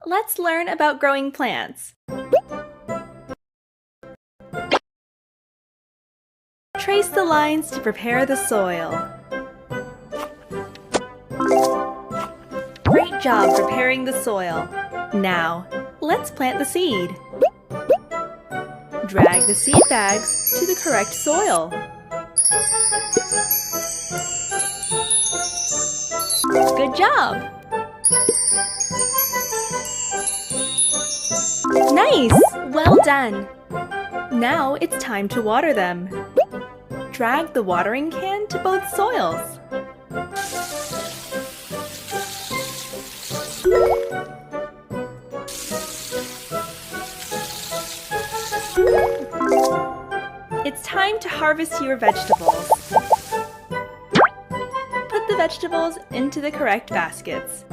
let's learn about growing plants. Trace the lines to prepare the soil. Great job preparing the soil. Now, let's plant the seed. Drag the seed bags to the correct soil. Good job! Nice! Well done! Now it's time to water them. Drag the watering can to both soils. It's time to harvest your vegetables. Put the vegetables into the correct baskets.